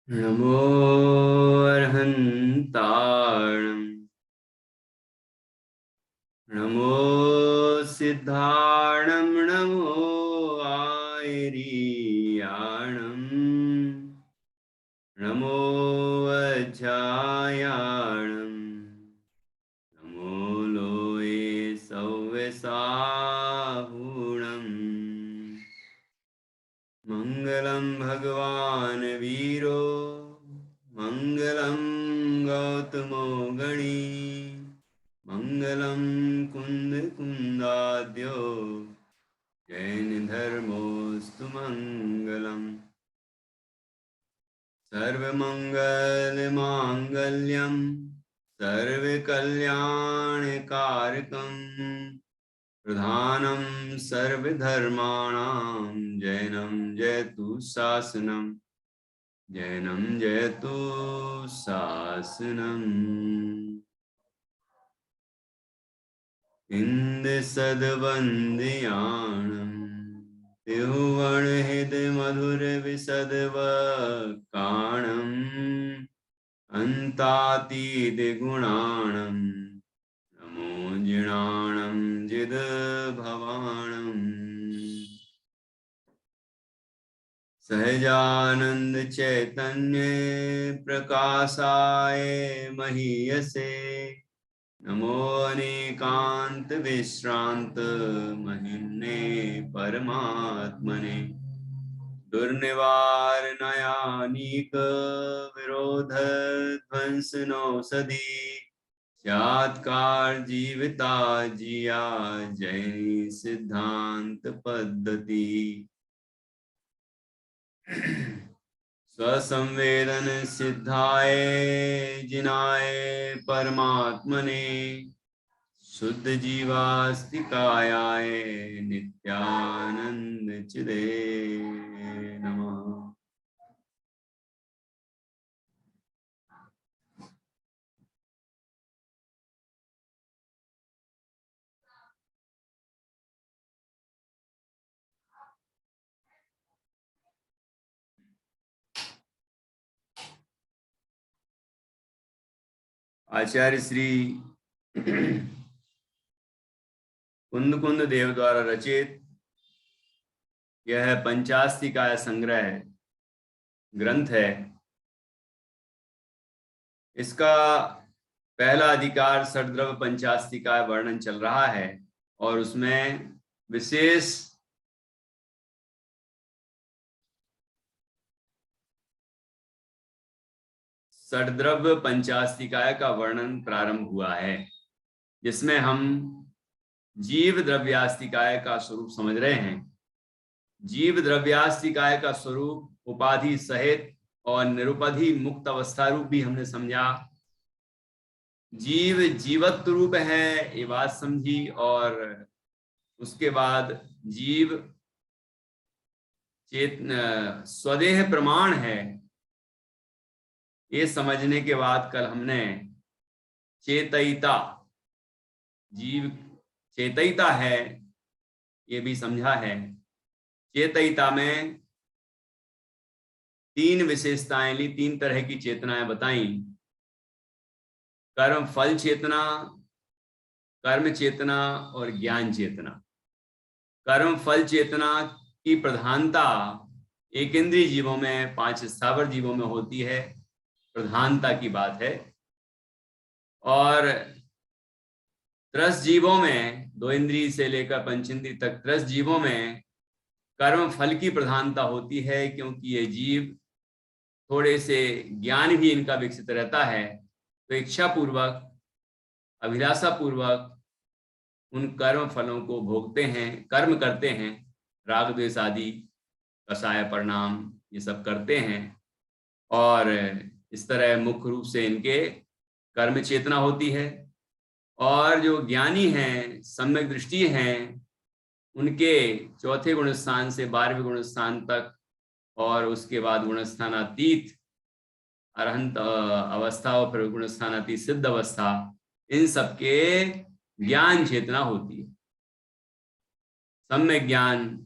नमो अर्हन्ताणं नमो सिद्धाणं नमो आयरीयाणं नमो वज्रायाणं नमो लोये सव्यसाहुणम् मङ्गलं भगवान् वीरो मङ्गलं गौतमो गणी मङ्गलं कुन्दकुन्दाद्यो जैनधर्मोऽस्तु मङ्गलम् सर्वमङ्गलमाङ्गल्यं सर्वकल्याणकारकं प्रधानं सर्वधर्माणां जैनं जयतु शासनं जैनं जयतु शासनम् इन्दसद्वन्द्याणं त्रिभुवनहृदमधुरविशदवकाणम् अन्तातीतगुणाणं नमो जिणाणं जिदभवाणम् सहजानंद चैतन्य प्रकाशाय महीयसे नमो अनेकांत विश्रांत महिम्ने परमात्मने दुर्निवारणायानीक विरोध ध्वंसनौषधि सात्कार जीविता जिया जैन सिद्धांत पद्धति स्वसंवेदन सिद्धाय जिनाय परमात्मने शुद्ध जीवास्तिकायाय नित्यानंद चिदे नमः। आचार्य श्री कुंद कुंद देव द्वारा रचित यह पंचास्तिकाय संग्रह ग्रंथ है। इसका पहला अधिकार षड्द्रव्य पंचास्तिकाय वर्णन चल रहा है और उसमें विशेष षड्द्रव्य पंचास्तिकाय का वर्णन प्रारंभ हुआ है, जिसमें हम जीव द्रव्यास्तिकाय का स्वरूप समझ रहे हैं। जीव द्रव्यास्तिकाय का स्वरूप उपाधि सहित और निरुपाधि मुक्त अवस्था रूप भी हमने समझा। जीव जीवत्व रूप है ये बात समझी, और उसके बाद जीव स्वदेह प्रमाण है ये समझने के बाद कल हमने चेतयिता, जीव चेतयिता है ये भी समझा है। चेतयिता में तीन विशेषताएं ली, तीन तरह की चेतनाएं बताई। कर्म फल चेतना, कर्म चेतना और ज्ञान चेतना। कर्म फल चेतना की प्रधानता एक इंद्रिय जीवों में, पांच स्थावर जीवों में होती है, प्रधानता की बात है। और त्रस जीवों में, दो इंद्रिय से लेकर पंच इंद्रिय तक त्रस जीवों में कर्म फल की प्रधानता होती है, क्योंकि ये जीव थोड़े से ज्ञान भी इनका विकसित रहता है, तो इच्छा पूर्वक अभिलाषा पूर्वक उन कर्म फलों को भोगते हैं, कर्म करते हैं, राग द्वेष आदि कषाय परिणाम ये सब करते हैं। और इस तरह मुख्य रूप से इनके कर्म चेतना होती है। और जो ज्ञानी हैं, सम्यक दृष्टि हैं, उनके चौथे गुण स्थान से 12वें गुण स्थान तक और उसके बाद गुण स्थानातीत अरहंत अवस्था और फिर गुण स्थानातीत सिद्ध अवस्था, इन सबके ज्ञान चेतना होती है। सम्यक ज्ञान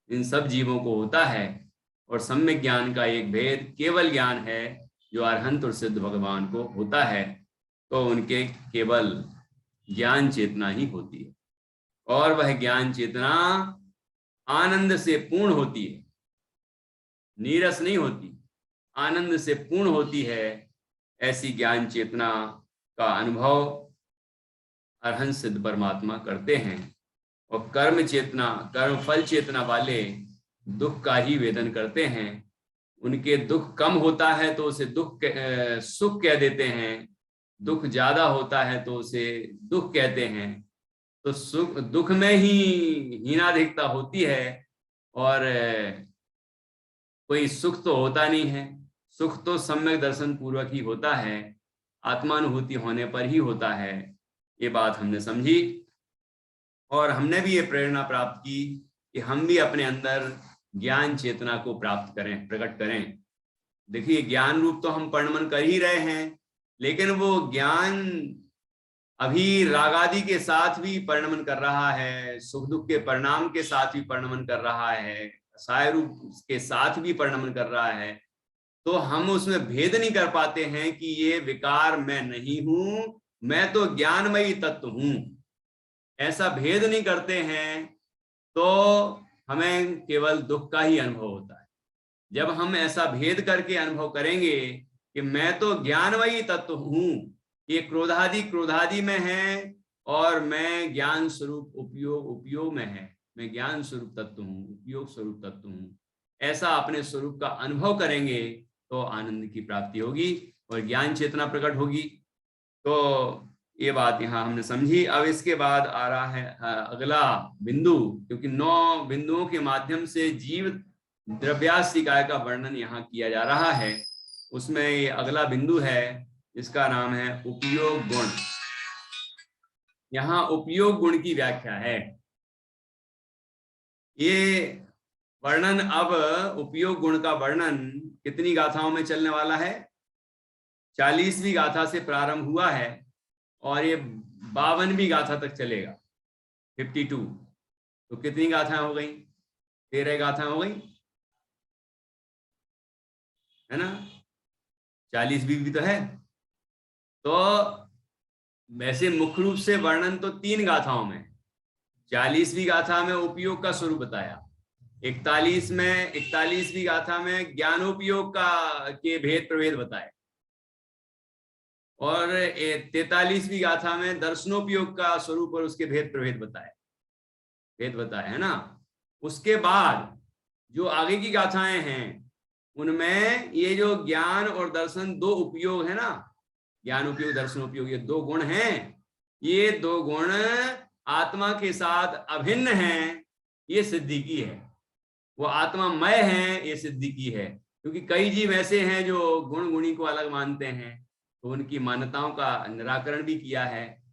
इन सब जीवों को होता है। और सम्यक ज्ञान का एक भेद केवल ज्ञान है जो अरहंत और सिद्ध भगवान को होता है, तो उनके केवल ज्ञान चेतना ही होती है, और वह ज्ञान चेतना आनंद से पूर्ण होती है, नीरस नहीं होती, आनंद से पूर्ण होती है। ऐसी ज्ञान चेतना का अनुभव अरहंत सिद्ध परमात्मा करते हैं। और कर्म चेतना, कर्म फल चेतना वाले दुख का ही वेदन करते हैं। उनके दुख कम होता है तो उसे सुख कह देते हैं, दुख ज्यादा होता है तो उसे दुख कहते हैं। तो सुख दुख में ही हीनाधिकता होती है, और कोई सुख तो होता नहीं है। सुख तो सम्यक दर्शन पूर्वक ही होता है, आत्मानुभूति होने पर ही होता है। ये बात हमने समझी, और हमने भी ये प्रेरणा प्राप्त की कि हम भी अपने अंदर ज्ञान चेतना को प्राप्त करें, प्रकट करें। देखिए, ज्ञान रूप तो हम परिणमन कर ही रहे हैं, लेकिन वो ज्ञान अभी रागादि के साथ भी परिणमन कर रहा है, सुख दुख के परिणाम के साथ भी परिणमन कर रहा है, साय रूप के साथ भी परिणमन कर रहा है। तो हम उसमें भेद नहीं कर पाते हैं कि ये विकार मैं नहीं हूं, मैं तो ज्ञानमयी तत्व हूं। ऐसा भेद नहीं करते हैं तो हमें केवल दुख का ही अनुभव होता है। जब हम ऐसा भेद करके अनुभव करेंगे कि मैं तो ज्ञानमयी तत्व हूं, ये क्रोधादि में है, और मैं ज्ञान स्वरूप उपयोग में है, मैं ज्ञान स्वरूप तत्व हूं, उपयोग स्वरूप तत्व हूं, ऐसा अपने स्वरूप का अनुभव करेंगे तो आनंद की प्राप्ति होगी और ज्ञान चेतना प्रकट होगी। तो ये बात यहाँ हमने समझी। अब इसके बाद आ रहा है अगला बिंदु, क्योंकि 9 बिंदुओं के माध्यम से जीव द्रव्यास्तिकाय का वर्णन यहाँ किया जा रहा है। उसमें ये अगला बिंदु है, इसका नाम है उपयोग गुण। यहाँ उपयोग गुण की व्याख्या है। ये वर्णन, अब उपयोग गुण का वर्णन कितनी गाथाओं में चलने वाला है? 40वीं गाथा से प्रारंभ हुआ है और ये 52वीं गाथा तक चलेगा, 52। तो कितनी गाथाएं हो गई? 13 गाथाएं हो गई, है ना? 40वीं भी तो है। तो वैसे मुख्य रूप से वर्णन तो 3 गाथाओं में। 40वीं गाथा में उपयोग का स्वरूप बताया, 41वीं गाथा में ज्ञानोपयोग का के भेद प्रभेद बताए, और 43वीं गाथा में दर्शनोपयोग का स्वरूप और उसके भेद प्रभेद बताए, है ना? उसके बाद जो आगे की गाथाएं हैं उनमें ये जो ज्ञान और दर्शन 2 उपयोग है ना, ज्ञान उपयोग दर्शन उपयोग, ये 2 गुण हैं। ये 2 गुण आत्मा के साथ अभिन्न हैं, ये सिद्धि की है। वो आत्मामय है, ये सिद्धि की है। क्योंकि कई जीव ऐसे हैं जो गुण गुणी को अलग मानते हैं, तो उनकी मान्यताओं का निराकरण भी किया है,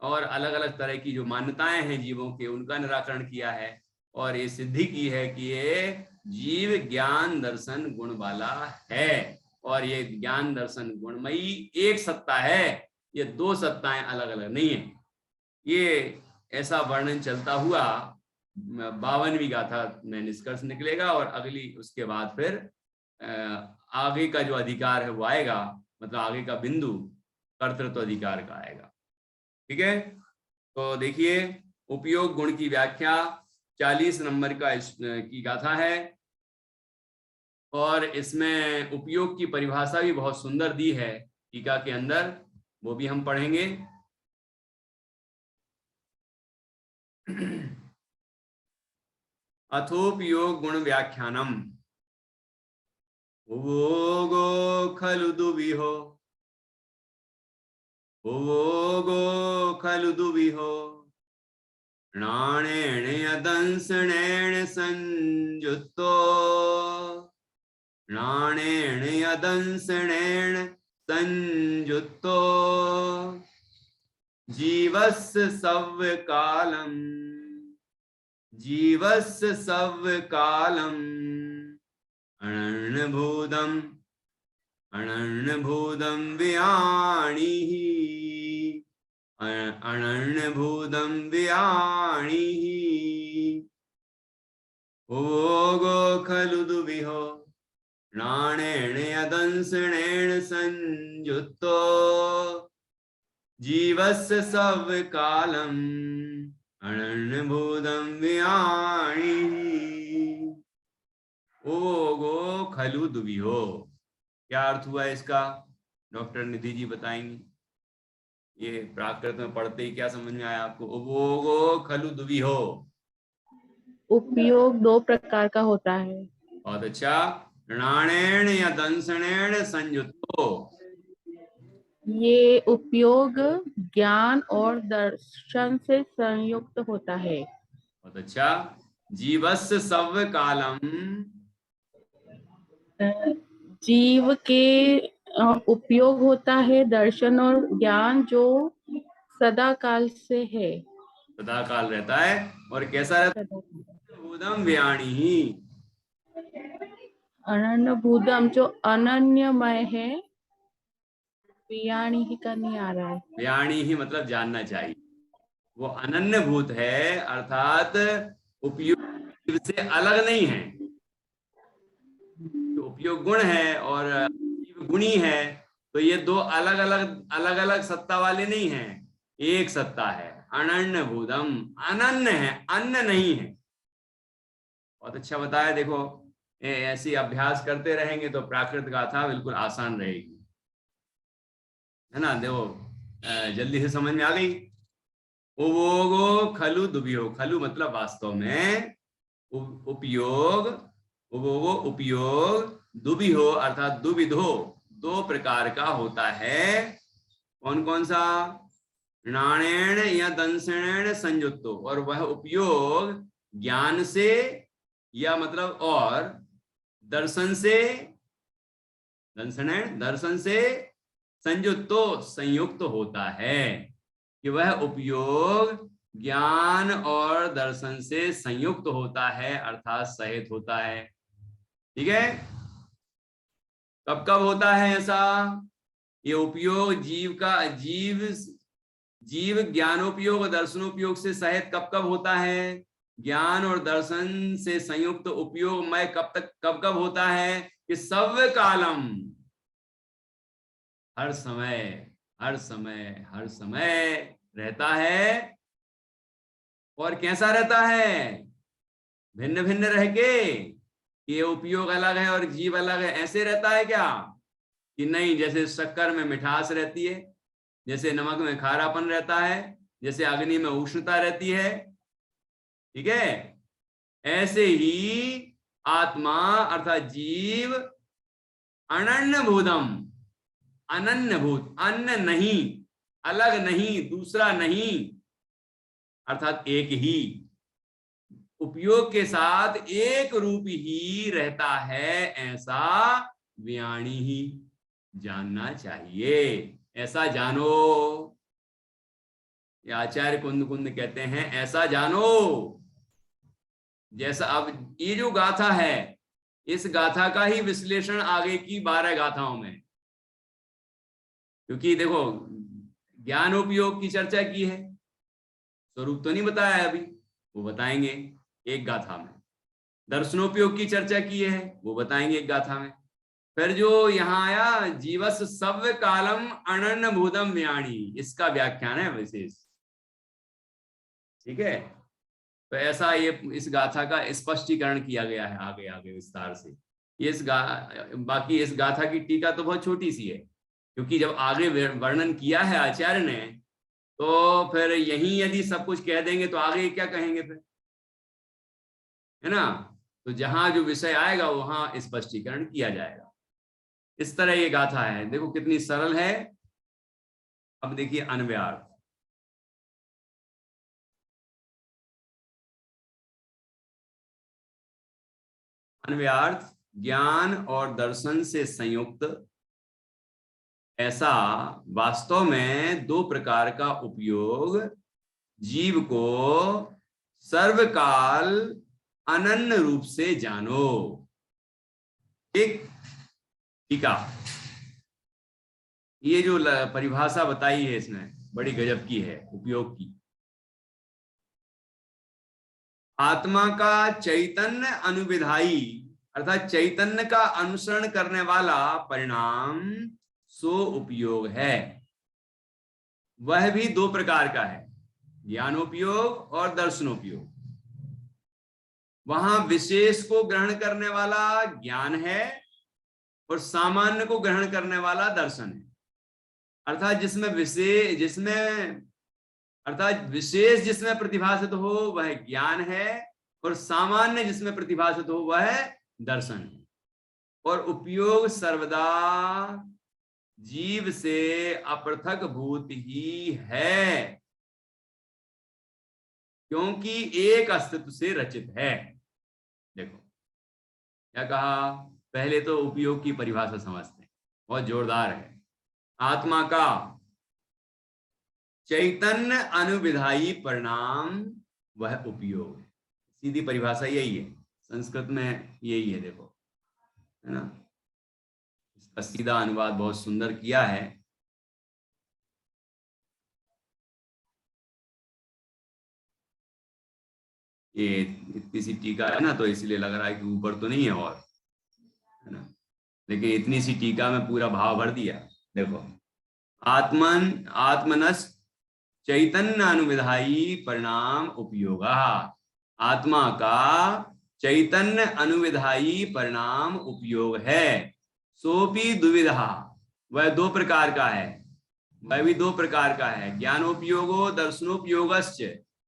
और अलग अलग तरह की जो मान्यताएं हैं जीवों के, उनका निराकरण किया है, और ये सिद्धि की है कि ये जीव ज्ञान दर्शन गुण वाला है, और ये ज्ञान दर्शन गुणमयी एक सत्ता है, ये 2 सत्ताएं अलग अलग नहीं है। ये ऐसा वर्णन चलता हुआ 52वीं गाथा में निष्कर्ष निकलेगा, और अगली उसके बाद फिर आगे का जो अधिकार है वो आएगा, मतलब आगे का बिंदु कर्तृत्व अधिकार का आएगा। ठीक है, तो देखिए उपयोग गुण की व्याख्या 40 नंबर की गाथा है, और इसमें उपयोग की परिभाषा भी बहुत सुंदर दी है टीका के अंदर, वो भी हम पढ़ेंगे। अथोपयोग गुण व्याख्यानम उपयोगो खलु दुविहो, उपयोगो खलु दुविहो, प्राणेन यदंसनेन संयुक्तो, प्राणेन यदंसनेन संयुक्तो, जीवस्य सव्यकालम्, जीवस्य सव्यकालम्, अनन्यभूतम्, अनन्यभूतं वियाणिः, अनन्यभूतं वियाणिः, उपयोगो खलु दुविहो, प्राणेन यदंसनेन संयुक्तो जीवस्य सर्वकालम् अनन्यभूतं व्याणी ओगो खलु दुविहो। क्या अर्थ हुआ इसका? डॉक्टर निधि जी बताएंगी। ये प्राकृत में पढ़ते ही क्या समझ में आया आपको? ओगो खलु दुविहो। उपयोग दो प्रकार का होता है। बहुत अच्छा। ऋणाणेन या दंसनेन संयुक्तो। ये उपयोग ज्ञान और दर्शन से संयुक्त होता है। बहुत अच्छा। जीवस्य सर्व कालम। जीव के उपयोग होता है दर्शन और ज्ञान जो सदा काल से है। सदा काल रहता है और कैसा रहता है? भूतम व्याणी ही। अनन्य भूतम जो अनन्यमय है। पियाणी ही का नहीं आ रहा है। व्याणी ही मतलब जानना चाहिए। वो अनन्य भूत है अर्थात उपयोग से अलग नहीं है। जो उपयोग गुण है और जीव गुणी है, तो ये दो अलग अलग सत्ता वाले नहीं हैं, एक सत्ता है। अनन्य भूतम, अनन्य है, अन्य नहीं है। बहुत अच्छा बताया। देखो ऐसी अभ्यास करते रहेंगे तो प्राकृत गाथा बिल्कुल आसान रहेगी, है ना? देखो जल्दी से समझ में आ गई। उपयोगो खलु दुभियो। खलु मतलब वास्तव में, उपयोग, उपयोगो उपयोग, दुभियो अर्थात दुविधो, दो प्रकार का होता है। कौन कौन सा? ऋणाणेन या दंसनेन संयुक्तो। और वह उपयोग ज्ञान से या मतलब और दर्शन से, दर्शन से संयुक्तो संयुक्त होता है। कि वह उपयोग ज्ञान और दर्शन से संयुक्त होता है अर्थात सहित होता है। ठीक है? कब कब होता है ऐसा? ये उपयोग जीव ज्ञानोपयोग और दर्शनोपयोग से सहित कब कब होता है? ज्ञान और दर्शन से संयुक्त उपयोग में कब कब होता है? कि सब कालम, हर समय, हर समय, हर समय रहता है। और कैसा रहता है? भिन्न भिन्न रह के। ये उपयोग अलग है और जीव अलग है, ऐसे रहता है क्या? कि नहीं, जैसे शक्कर में मिठास रहती है, जैसे नमक में खारापन रहता है, जैसे अग्नि में उष्णता रहती है, ठीक है, ऐसे ही आत्मा अर्थात जीव अनन्य भूतम, अनन्य भूत, अन्य नहीं, अलग नहीं, दूसरा नहीं, अर्थात एक ही, उपयोग के साथ एक रूप ही रहता है, ऐसा व्याणी ही जानना चाहिए। ऐसा जानो। ये आचार्य कुंद कुंद कहते हैं ऐसा जानो। जैसा अब ये जो गाथा है, इस गाथा का ही विश्लेषण आगे की 12 गाथाओं में, क्योंकि देखो ज्ञानोपयोग की चर्चा की है, स्वरूप तो नहीं बताया है अभी, वो बताएंगे एक गाथा में। दर्शनोपयोग की चर्चा की है, वो बताएंगे एक गाथा में। फिर जो यहाँ आया जीवस सव्य कालम अनन्य भूतम व्याणी, इसका व्याख्यान है विशेष। ठीक है? तो ऐसा ये इस गाथा का स्पष्टीकरण किया गया है आगे आगे विस्तार से। बाकी इस गाथा की टीका तो बहुत छोटी सी है, क्योंकि जब आगे वर्णन किया है आचार्य ने, तो फिर यहीं यदि सब कुछ कह देंगे तो आगे क्या कहेंगे फिर, है ना? तो जहां जो विषय आएगा वहां स्पष्टीकरण किया जाएगा। इस तरह ये गाथा है, देखो कितनी सरल है। अब देखिए अन्वयार्थ। अन्वयार्थ ज्ञान और दर्शन से संयुक्त, ऐसा वास्तव में दो प्रकार का उपयोग जीव को सर्वकाल अनन्य रूप से जानो। ठीक? ठीक है। ये जो परिभाषा बताई है इसने बड़ी गजब की है उपयोग की। आत्मा का चैतन्य अनुविधायी अर्थात चैतन्य का अनुसरण करने वाला परिणाम सो उपयोग है। वह भी दो प्रकार का है, ज्ञानोपयोग और दर्शनोपयोग। वहां विशेष को ग्रहण करने वाला ज्ञान है और सामान्य को ग्रहण करने वाला दर्शन है। अर्थात विशेष जिसमें प्रतिभासित हो वह ज्ञान है और सामान्य जिसमें प्रतिभासित हो वह दर्शन है। और उपयोग सर्वदा जीव से अपृथक भूत ही है, क्योंकि एक अस्तित्व से रचित है। देखो क्या कहा, पहले तो उपयोग की परिभाषा समझते हैं, बहुत जोरदार है। आत्मा का चैतन्य अनुविधायी परिणाम वह उपयोग है। सीधी परिभाषा यही है, संस्कृत में यही है, देखो है ना। इसका सीधा अनुवाद बहुत सुंदर किया है। ये इतनी सी टीका है ना, तो इसलिए लग रहा है कि ऊपर तो नहीं है और, है ना, लेकिन इतनी सी टीका में पूरा भाव भर दिया। देखो, आत्मनस चैतन्य अनुविधायी परिणाम उपयोग। आत्मा का चैतन्य अनुविधायी परिणाम उपयोग है। सोपी दुविधा, वह दो प्रकार का है, वह भी दो प्रकार का है। ज्ञानोपयोगो दर्शनोपयोगश्च,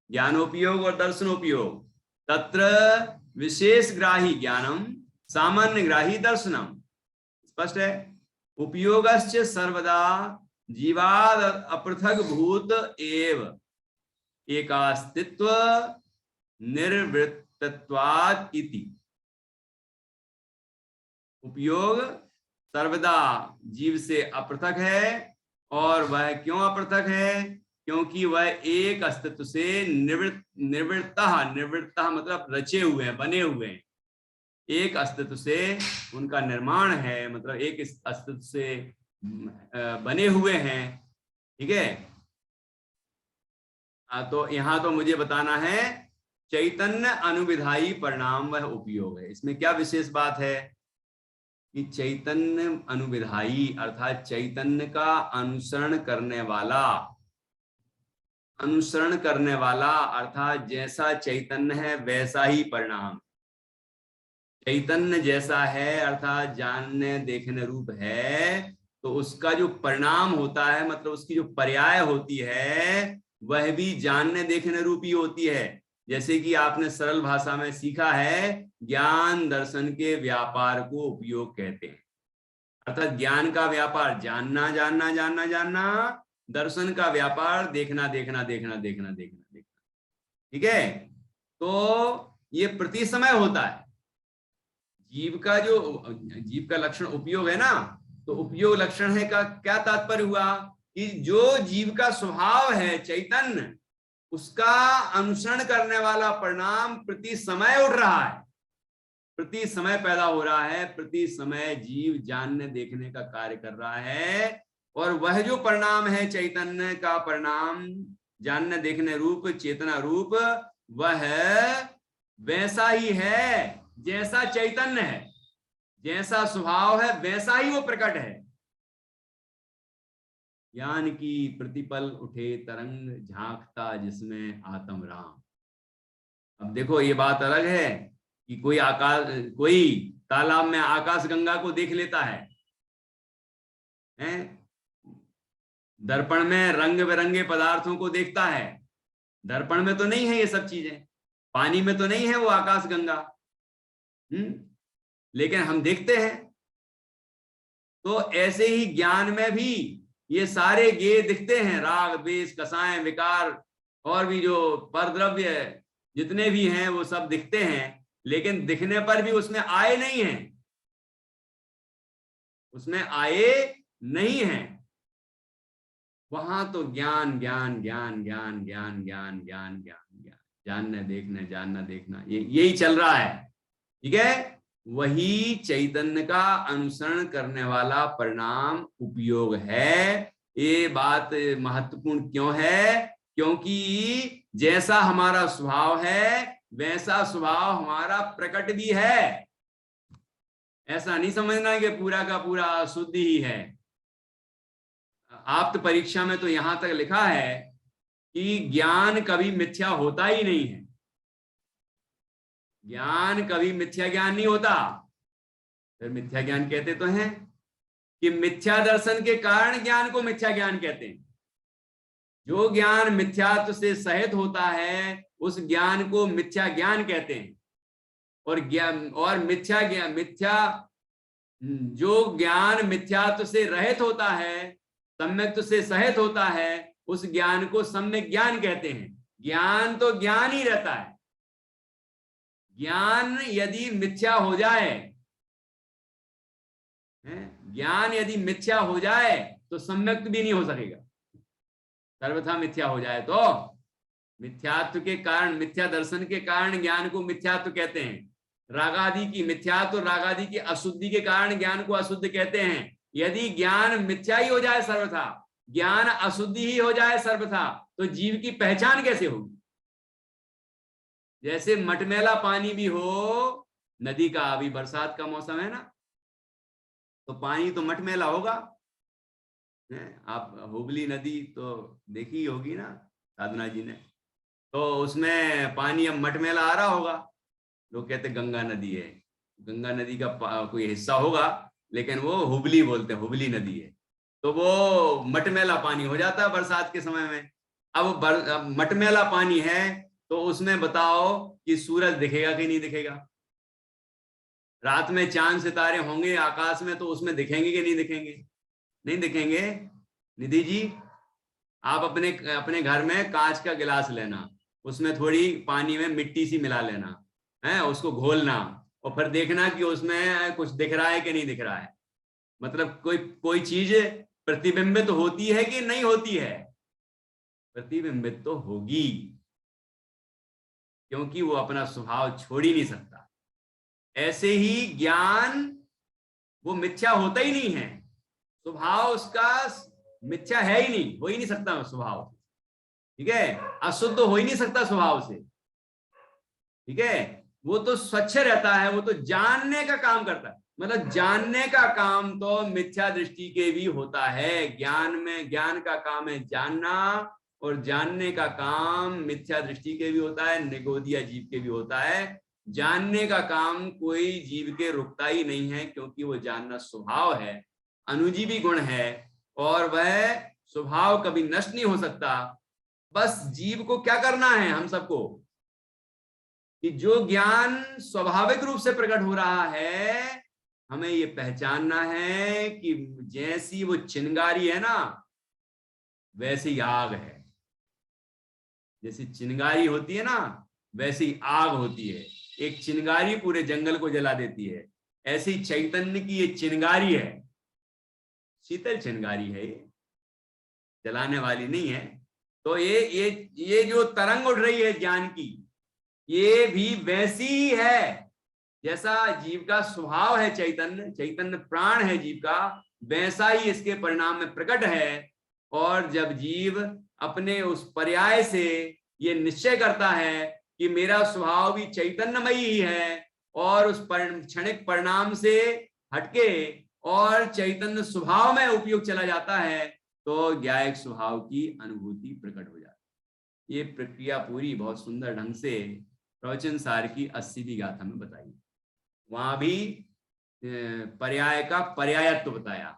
ज्ञानोपयोग और दर्शनोपयोग। तत्र विशेष ग्राही ज्ञानम सामान्य ग्राही दर्शनम। स्पष्ट है। उपयोगश्च सर्वदा जीवाद अपृथक भूत एव एकास्तित्व निर्वृत्तत्वात् इति। उपयोग सर्वदा जीव से अपृथक है, और वह क्यों अपृथक है? क्योंकि वह एक अस्तित्व से निवृत्ता मतलब रचे हुए हैं, बने हुए हैं। एक अस्तित्व से उनका निर्माण है, मतलब एक अस्तित्व से बने हुए हैं। ठीक है। तो यहां तो मुझे बताना है चैतन्य अनुविधायी परिणाम वह उपयोग है। इसमें क्या विशेष बात है कि चैतन्य अनुविधायी अर्थात चैतन्य का अनुसरण करने वाला अर्थात जैसा चैतन्य है वैसा ही परिणाम। चैतन्य जैसा है अर्थात जानने देखने रूप है, तो उसका जो परिणाम होता है, मतलब उसकी जो पर्याय होती है, वह भी जानने देखने रूप ही होती है। जैसे कि आपने सरल भाषा में सीखा है, ज्ञान दर्शन के व्यापार को उपयोग कहते हैं। अर्थात ज्ञान का व्यापार जानना जानना जानना जानना, दर्शन का व्यापार देखना देखना देखना देखना देखना देखना। ठीक है। तो ये प्रति समय होता है। जीव का लक्षण उपयोग है ना, तो उपयोग लक्षण है का क्या तात्पर्य हुआ कि जो जीव का स्वभाव है चैतन्य, उसका अनुसरण करने वाला परिणाम प्रति समय उठ रहा है, प्रति समय पैदा हो रहा है, प्रति समय जीव जानने देखने का कार्य कर रहा है। और वह जो परिणाम है चैतन्य का परिणाम, जानने देखने रूप चेतना रूप, वह वैसा ही है जैसा चैतन्य है, जैसा स्वभाव है वैसा ही वो प्रकट है। ज्ञान की प्रतिपल उठे तरंग, झांकता जिसमें आत्म राम। अब देखो ये बात अलग है कि कोई तालाब में आकाश गंगा को देख लेता है, दर्पण में रंग बिरंगे पदार्थों को देखता है। दर्पण में तो नहीं है ये सब चीजें, पानी में तो नहीं है वो आकाश गंगा, लेकिन हम देखते हैं। तो ऐसे ही ज्ञान में भी ये सारे गे दिखते हैं, राग द्वेष कसाय विकार और भी जो परद्रव्य जितने भी हैं वो सब दिखते हैं, लेकिन दिखने पर भी उसमें आए नहीं है, उसमें आए नहीं है। वहां तो ज्ञान ज्ञान ज्ञान ज्ञान ज्ञान ज्ञान ज्ञान ज्ञान ज्ञान, जानना देखना जानना देखना, यही चल रहा है। ठीक है। वही चैतन्य का अनुसरण करने वाला परिणाम उपयोग है। ये बात महत्वपूर्ण क्यों है? क्योंकि जैसा हमारा स्वभाव है वैसा स्वभाव हमारा प्रकट भी है। ऐसा नहीं समझना कि पूरा का पूरा अशुद्ध ही है। आप्त परीक्षा में तो यहां तक लिखा है कि ज्ञान कभी मिथ्या होता ही नहीं है। ज्ञान कभी मिथ्या ज्ञान नहीं होता। फिर मिथ्या ज्ञान कहते तो हैं कि मिथ्या दर्शन के कारण ज्ञान को मिथ्या ज्ञान कहते हैं। जो ज्ञान मिथ्यात्व से सहित होता है उस ज्ञान को मिथ्या ज्ञान कहते हैं। और जो ज्ञान मिथ्यात्व से रहित होता है, सम्यक्त्व से सहित होता है, उस ज्ञान को सम्यक ज्ञान कहते हैं। ज्ञान तो ज्ञान ही रहता है। ज्ञान यदि मिथ्या हो जाए, ज्ञान यदि मिथ्या हो जाए तो सम्यक्त्व भी नहीं हो सकेगा। सर्वथा मिथ्या हो जाए तो मिथ्यात्व के कारण, मिथ्या दर्शन के कारण ज्ञान को मिथ्यात्व कहते हैं। रागादि की मिथ्यात्व, रागादि की अशुद्धि के कारण ज्ञान को अशुद्ध कहते हैं। यदि ज्ञान मिथ्या ही हो जाए सर्वथा, ज्ञान अशुद्धि ही हो जाए सर्वथा, तो जीव की पहचान कैसे होगी? जैसे मटमैला पानी भी हो नदी का, अभी बरसात का मौसम है ना, तो पानी तो मटमैला होगा। आप हुगली नदी तो देखी होगी ना साधना जी ने, तो उसमें पानी अब मटमैला आ रहा होगा। लोग कहते गंगा नदी है, गंगा नदी का कोई हिस्सा होगा, लेकिन वो हुबली बोलते हैं, हुबली नदी है। तो वो मटमैला पानी हो जाता है बरसात के समय में। अब मटमैला पानी है तो उसमें बताओ कि सूरज दिखेगा कि नहीं दिखेगा? रात में चांद सितारे होंगे आकाश में तो उसमें दिखेंगे कि नहीं दिखेंगे? नहीं दिखेंगे। निधि जी, आप अपने घर में कांच का गिलास लेना, उसमें थोड़ी पानी में मिट्टी सी मिला लेना है, उसको घोलना, और फिर देखना कि उसमें कुछ दिख रहा है कि नहीं दिख रहा है। मतलब कोई चीज प्रतिबिंबित होती है कि नहीं होती है? प्रतिबिंबित तो होगी, क्योंकि वो अपना स्वभाव छोड़ ही नहीं सकता। ऐसे ही ज्ञान वो मिथ्या होता ही नहीं है, स्वभाव उसका मिथ्या है ही नहीं, हो ही नहीं सकता स्वभाव। ठीक है, अशुद्ध हो ही नहीं सकता स्वभाव से। ठीक है, वो तो स्वच्छ रहता है, वो तो जानने का काम करता है। मतलब जानने का काम तो मिथ्या दृष्टि के भी होता है। ज्ञान का काम है जानना, और जानने का काम मिथ्या दृष्टि के भी होता है, निगोदिया जीव के भी होता है। जानने का काम कोई जीव के रुकता ही नहीं है, क्योंकि वो जानना स्वभाव है, अनुजीवी गुण है, और वह स्वभाव कभी नष्ट नहीं हो सकता। बस जीव को क्या करना है, हम सबको, कि जो ज्ञान स्वाभाविक रूप से प्रकट हो रहा है, हमें ये पहचानना है कि जैसी वो चिंगारी है ना, वैसी आग है। जैसी चिंगारी होती है ना, वैसी आग होती है। एक चिंगारी पूरे जंगल को जला देती है, ऐसी चैतन्य की ये चिंगारी है। शीतल चिंगारी है ये, जलाने वाली नहीं है। तो ये जो तरंग उठ रही है ज्ञान की, ये भी वैसी ही है जैसा जीव का स्वभाव है। चैतन्य प्राण है जीव का, वैसा ही इसके परिणाम में प्रकट है। और जब जीव अपने उस पर्याय से ये निश्चय करता है कि मेरा स्वभाव भी चैतन्यमयी ही है, और उस क्षणिक परिणाम से हटके और चैतन्य स्वभाव में उपयोग चला जाता है, तो ज्ञायक स्वभाव की अनुभूति प्रकट हो जाती है। ये प्रक्रिया पूरी बहुत सुंदर ढंग से प्रवचन सार की 80वीं गाथा में बताई। वहां भी पर्याय का पर्यायत्व बताया।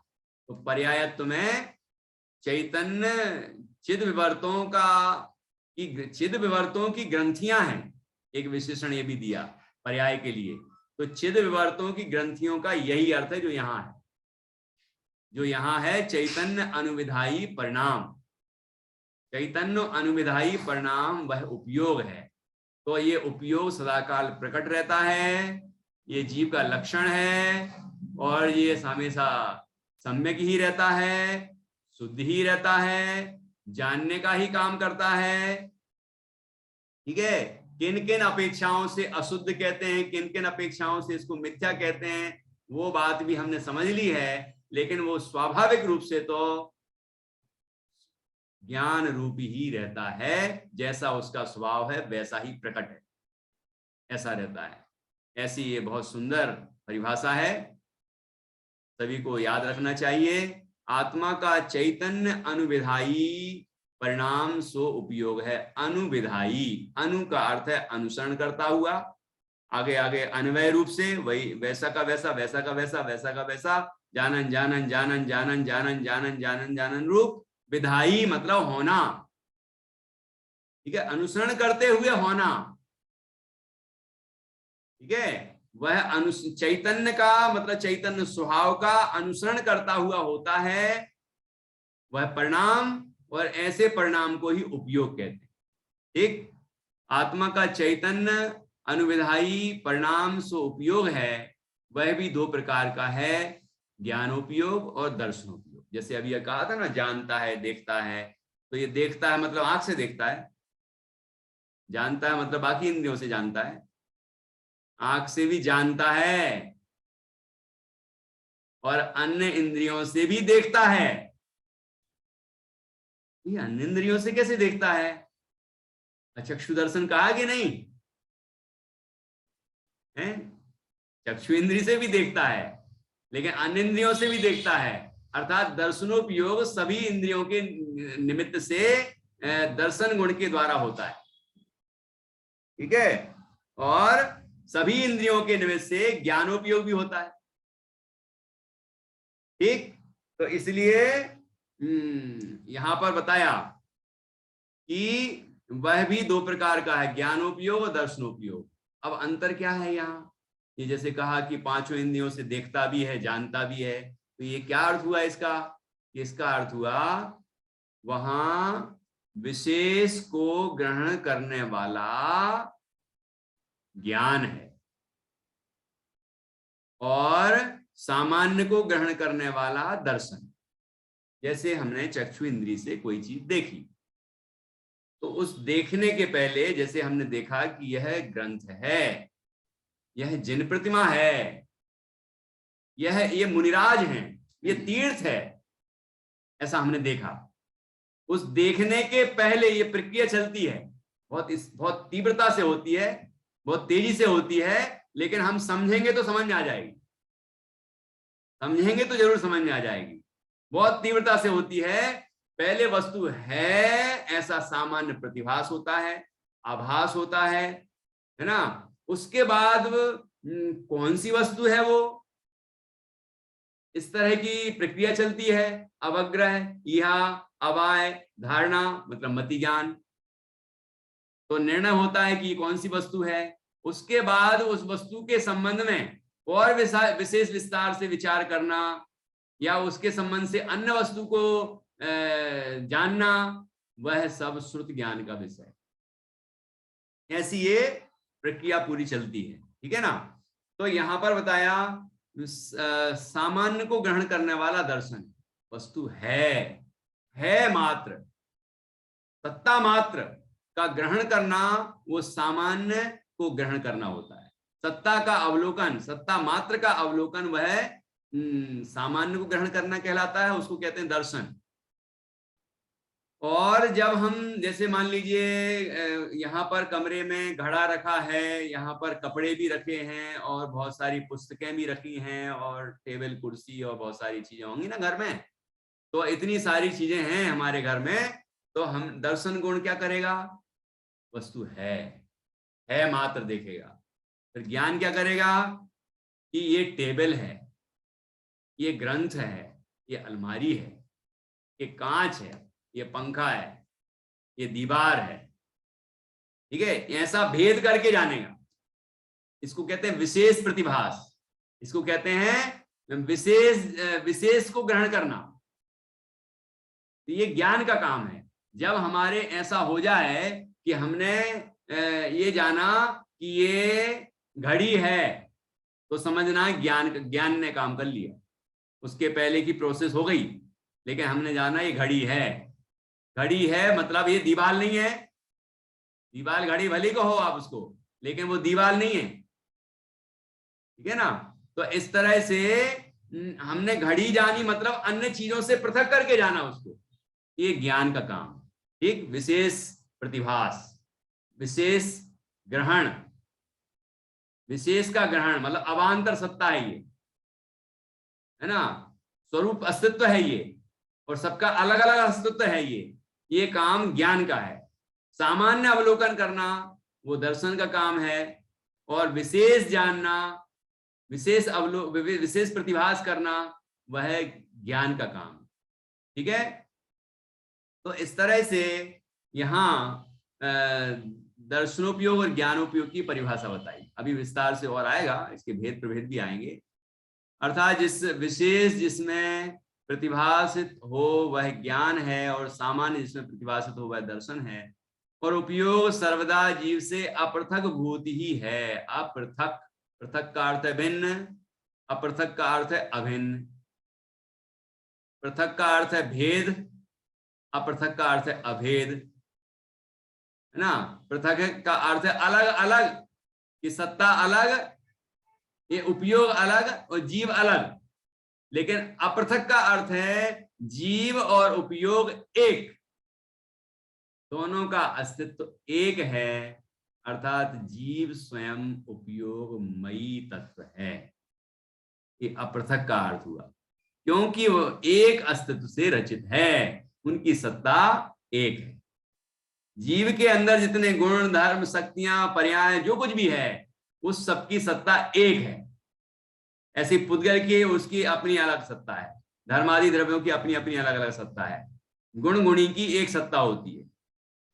तो पर्यायत्व में चैतन्य चिद विवर्तों की ग्रंथियां हैं, एक विशेषण ये भी दिया पर्याय के लिए। तो चिद विवर्तों की ग्रंथियों का यही अर्थ है जो यहाँ है चैतन्य अनुविधायी परिणाम। चैतन्य अनुविधायी परिणाम वह उपयोग है। तो ये उपयोग सदाकाल प्रकट रहता है, ये जीव का लक्षण है, और ये हमेशा सम्यक ही रहता है, शुद्ध ही रहता है, जानने का ही काम करता है। ठीक है, किन किन अपेक्षाओं से अशुद्ध कहते हैं, किन किन अपेक्षाओं से इसको मिथ्या कहते हैं, वो बात भी हमने समझ ली है। लेकिन वो स्वाभाविक रूप से तो ज्ञान रूपी ही रहता है, जैसा उसका स्वभाव है वैसा ही प्रकट है, ऐसा रहता है। ऐसी ये बहुत सुंदर परिभाषा है। सभी को याद रखना चाहिए। आत्मा का चैतन्य अनुविधायी परिणाम सो उपयोग है। अनुविधायी, अनु का अर्थ है अनुसरण करता हुआ, आगे आगे अन्वय रूप से वही वैसा का वैसा, वैसा का वैसा, वैसा का वैसा, जानन जानन जानन जानन जानन जानन जानन जानन रूप, विधायी मतलब होना, ठीक है, अनुसरण करते हुए होना, ठीक है। वह चैतन्य का मतलब चैतन्य स्वभाव का अनुसरण करता हुआ होता है वह परिणाम, और ऐसे परिणाम को ही उपयोग कहते हैं, ठीक। आत्मा का चैतन्य अनुविधायी परिणाम सो उपयोग है, वह भी दो प्रकार का है, ज्ञानोपयोग और दर्शनोपयोग। जैसे अभी यह कहा था ना, जानता है, देखता है, तो ये देखता है मतलब आंख से देखता है, जानता है मतलब बाकी इंद्रियों से जानता है, आंख से भी जानता है और अन्य इंद्रियों से भी देखता है। ये अन्य इंद्रियों से कैसे देखता है? चक्षु दर्शन कहा कि नहीं है? चक्षु इंद्रिय से भी देखता है, लेकिन अन्य इंद्रियों से भी देखता है, अर्थात दर्शनोपयोग सभी इंद्रियों के निमित्त से दर्शन गुण के द्वारा होता है, ठीक है। और सभी इंद्रियों के निमित्त से ज्ञानोपयोग भी होता है, ठीक। तो इसलिए यहां पर बताया कि वह भी दो प्रकार का है, ज्ञानोपयोग और दर्शनोपयोग। अब अंतर क्या है यहाँ? ये जैसे कहा कि पांचों इंद्रियों से देखता भी है, जानता भी है, तो ये क्या अर्थ हुआ इसका? इसका अर्थ हुआ वहां विशेष को ग्रहण करने वाला ज्ञान है और सामान्य को ग्रहण करने वाला दर्शन। जैसे हमने चक्षु इंद्रिय से कोई चीज देखी, तो उस देखने के पहले जैसे हमने देखा कि यह ग्रंथ है, यह जिन प्रतिमा है, ये मुनिराज हैं, ये तीर्थ है, ऐसा हमने देखा। उस देखने के पहले ये प्रक्रिया चलती है, बहुत तीव्रता से होती है, बहुत तेजी से होती है, लेकिन हम समझेंगे तो समझ में आ जाएगी, समझेंगे तो जरूर समझ में आ जाएगी। बहुत तीव्रता से होती है, पहले वस्तु है ऐसा सामान्य प्रतिभास होता है, आभास होता है ना। उसके बाद कौन सी वस्तु है वो, इस तरह की प्रक्रिया चलती है, अवग्रह, इहा, अवाय, धारणा मतलब मति ज्ञान, तो निर्णय होता है कि कौन सी वस्तु है। उसके बाद उस वस्तु के संबंध में और विशेष विस्तार से विचार करना या उसके संबंध से अन्य वस्तु को जानना, वह सब श्रुति ज्ञान का विषय है। ऐसी ये प्रक्रिया पूरी चलती है, ठीक है ना। तो यहां पर बताया सामान्य को ग्रहण करने वाला दर्शन, वस्तु है मात्र, सत्ता मात्र का ग्रहण करना, वो सामान्य को ग्रहण करना होता है। सत्ता का अवलोकन, सत्ता मात्र का अवलोकन, वह सामान्य को ग्रहण करना कहलाता है, उसको कहते हैं दर्शन। और जब हम जैसे मान लीजिए यहाँ पर कमरे में घड़ा रखा है, यहाँ पर कपड़े भी रखे हैं और बहुत सारी पुस्तकें भी रखी हैं और टेबल कुर्सी और बहुत सारी चीजें होंगी ना घर में, तो इतनी सारी चीजें हैं हमारे घर में, तो हम दर्शन गुण क्या करेगा? वस्तु है मात्र देखेगा। फिर ज्ञान क्या करेगा कि ये टेबल है, ये ग्रंथ है, ये अलमारी है, ये कांच है, ये पंखा है, ये दीवार है, ठीक है, ऐसा भेद करके जानेगा। इसको कहते हैं विशेष प्रतिभास, इसको कहते हैं विशेष को ग्रहण करना। तो ये ज्ञान का काम है। जब हमारे ऐसा हो जाए कि हमने ये जाना कि ये घड़ी है, तो समझना ज्ञान ने काम कर लिया। उसके पहले की प्रोसेस हो गई, लेकिन हमने जाना ये घड़ी है मतलब ये दीवार नहीं है। दीवार घड़ी भली को हो आप उसको, लेकिन वो दीवार नहीं है, ठीक है ना। तो इस तरह से हमने घड़ी जानी मतलब अन्य चीजों से पृथक करके जाना उसको, ये ज्ञान का काम, ठीक। विशेष प्रतिभास, विशेष ग्रहण, विशेष का ग्रहण मतलब अवांतर सत्ता है ये, है ना, स्वरूप अस्तित्व है ये, और सबका अलग अलग अस्तित्व है ये काम ज्ञान का है। सामान्य अवलोकन करना वो दर्शन का काम है, और विशेष जानना, विशेष प्रतिभास करना वह है ज्ञान का काम। ठीक है, तो इस तरह से यहाँ दर्शनोपयोग और ज्ञानोपयोग की परिभाषा बताई। अभी विस्तार से और आएगा, इसके भेद प्रभेद भी आएंगे। अर्थात जिस विशेष जिसमें प्रतिभासित हो वह ज्ञान है, और सामान्य जिसमें प्रतिभासित हो वह दर्शन है, और उपयोग सर्वदा जीव से अपृथक भूत ही है। अपृथक, पृथक का अर्थ है भिन्न, अपृथक का अर्थ है अभिन्न, पृथक का अर्थ है भेद, अपृथक का अर्थ है अभेद, है ना। पृथक का अर्थ है अलग अलग, कि सत्ता अलग, ये उपयोग अलग और जीव अलग। लेकिन अपृथक का अर्थ है जीव और उपयोग एक, दोनों का अस्तित्व एक है, अर्थात जीव स्वयं उपयोगमयी तत्व है। ये अपृथक का अर्थ हुआ, क्योंकि वो एक अस्तित्व से रचित है, उनकी सत्ता एक है। जीव के अंदर जितने गुण, धर्म, शक्तियां, पर्याय, जो कुछ भी है, उस सबकी सत्ता एक है। ऐसी पुद्गल की उसकी अपनी अलग सत्ता है, धर्मादि द्रव्यों की अपनी अपनी अलग अलग सत्ता है, गुण गुणी की एक सत्ता होती है।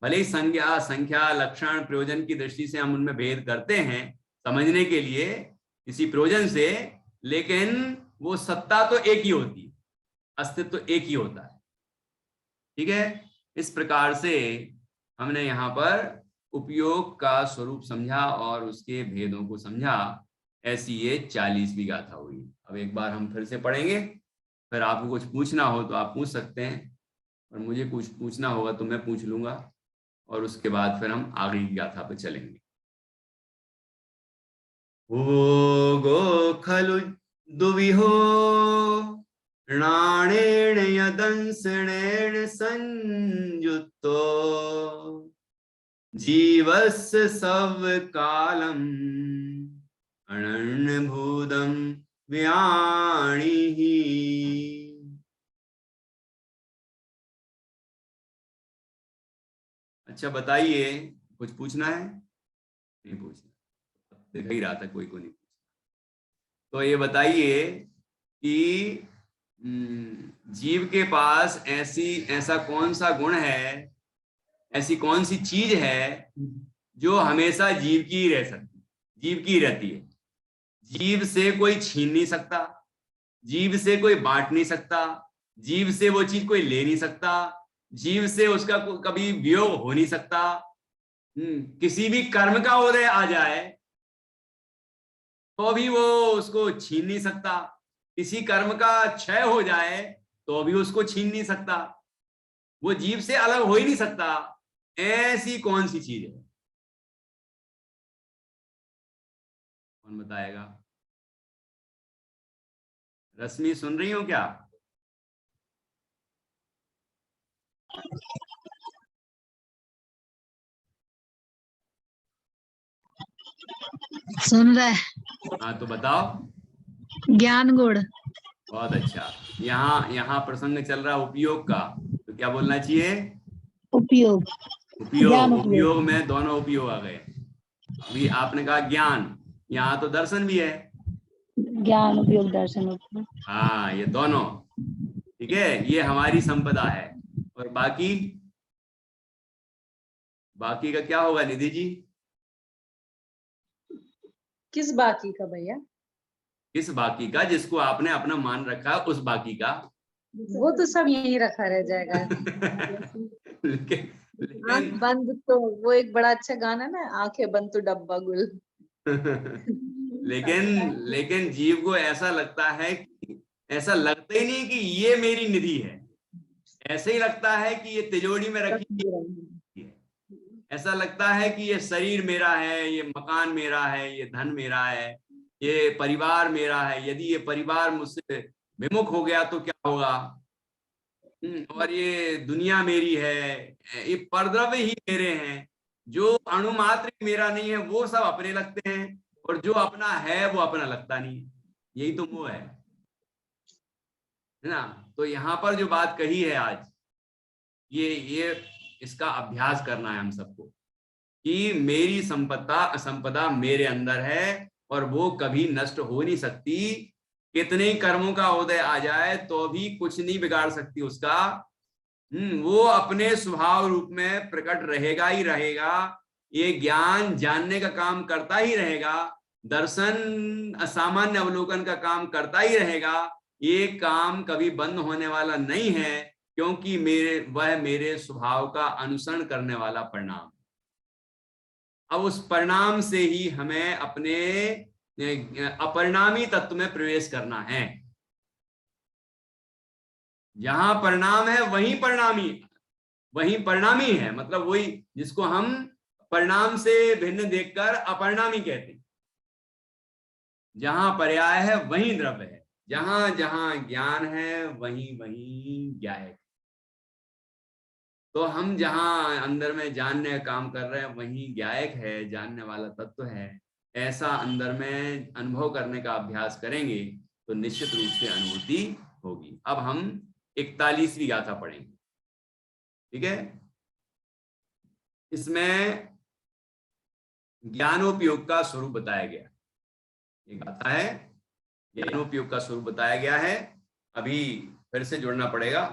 भले ही संज्ञा, संख्या, लक्षण, प्रयोजन की दृष्टि से हम उनमें भेद करते हैं समझने के लिए किसी प्रयोजन से, लेकिन वो सत्ता तो एक ही होती है, अस्तित्व तो एक ही होता है। ठीक है, इस प्रकार से हमने यहाँ पर उपयोग का स्वरूप समझा और उसके भेदों को समझा। ऐसी ये 40वीं गाथा हुई। अब एक बार हम फिर से पढ़ेंगे, फिर आपको कुछ पूछना हो तो आप पूछ सकते हैं, और मुझे कुछ पूछना होगा तो मैं पूछ लूंगा, और उसके बाद फिर हम आगे की गाथा पर चलेंगे। ओ गो खलु दुविहो णाणेन यदंसणेन संयुक्तो जीवस्य सब कालम अनन्यभूतम व्याणिहि। अच्छा बताइए, कुछ पूछना है? नहीं पूछना, देख ही रहा था कोई को नहीं पूछना। तो ये बताइए कि जीव के पास ऐसा कौन सा गुण है, ऐसी कौन सी चीज है जो हमेशा जीव की ही रह सकती, जीव की रहती है, जीव से कोई छीन नहीं सकता, जीव से कोई बांट नहीं सकता, जीव से वो चीज कोई ले नहीं सकता, जीव से उसका कभी वियोग हो नहीं सकता। किसी भी कर्म का उदय आ जाए तो भी वो उसको छीन नहीं सकता, किसी कर्म का क्षय हो जाए तो भी उसको छीन नहीं सकता, वो जीव से अलग हो ही नहीं सकता। ऐसी कौन सी चीज है? कौन बताएगा? रश्मि सुन रही हो क्या? सुन रहा है। हाँ तो बताओ। ज्ञान गुण। बहुत अच्छा। यहाँ प्रसंग चल रहा उपयोग का, तो क्या बोलना चाहिए? उपयोग। उपयोग। उपयोग में दोनों उपयोग आ गए। अभी आपने कहा ज्ञान, यहाँ तो दर्शन भी है। ज्ञान उपयोग, दर्शन उपयोग। हाँ, ये दोनों। ठीक है, ये हमारी संपदा है। और बाकी का क्या होगा निधि जी? किस बाकी का भैया? किस बाकी का? जिसको आपने अपना मान रखा, उस बाकी का। वो तो सब यहीं रखा रह जाएगा। आंख बंद तो वो एक बड़ा अच्छा गाना ना, आंखें बंद तो डब्बा गुल। लेकिन जीव को ऐसा लगता है कि, ऐसा लगता ही नहीं कि ये मेरी निधि है, ऐसे ही लगता है कि ये तिजोरी में रखी है, ऐसा लगता है कि ये शरीर मेरा है, ये मकान मेरा है, ये धन मेरा है, ये परिवार मेरा है। यदि ये परिवार मुझसे विमुख हो गया तो क्या होगा? और ये दुनिया मेरी है, ये परद्रव्य ही मेरे हैं, जो अणुमात्र मेरा नहीं है वो सब अपने लगते हैं, और जो अपना है वो अपना लगता नहीं है। यही तो मोह है। है ना। तो यहाँ पर जो बात कही है आज, ये इसका अभ्यास करना है हम सबको कि मेरी संपदा मेरे अंदर है और वो कभी नष्ट हो नहीं सकती। कितने ही कर्मों का उदय आ जाए तो भी कुछ नहीं बिगाड़ सकती उसका। वो अपने स्वभाव रूप में प्रकट रहेगा ही रहेगा। ये ज्ञान जानने का काम करता ही रहेगा, दर्शन असामान्य अवलोकन का काम करता ही रहेगा। ये काम कभी बंद होने वाला नहीं है, क्योंकि वह मेरे स्वभाव का अनुसरण करने वाला परिणाम। अब उस परिणाम से ही हमें अपने अपरिणामी तत्व में प्रवेश करना है। जहां परिणाम है वहीं परिणामी है, मतलब वही जिसको हम परिणाम से भिन्न देखकर अपरिणामी कहते हैं। जहां पर्याय है वहीं द्रव्य है, जहां जहां ज्ञान है वहीं वहीं ज्ञायक। तो हम जहां अंदर में जानने का काम कर रहे हैं वहीं ज्ञायक है, जानने वाला तत्व है। ऐसा अंदर में अनुभव करने का अभ्यास करेंगे तो निश्चित रूप से अनुभूति होगी। अब हम 41वीं गाथा पढ़ेंगे, ठीक है। इसमें ज्ञानोपयोग का स्वरूप बताया गया। ये गाथा है, ज्ञानोपयोग का स्वरूप बताया गया है। अभी फिर से जुड़ना पड़ेगा।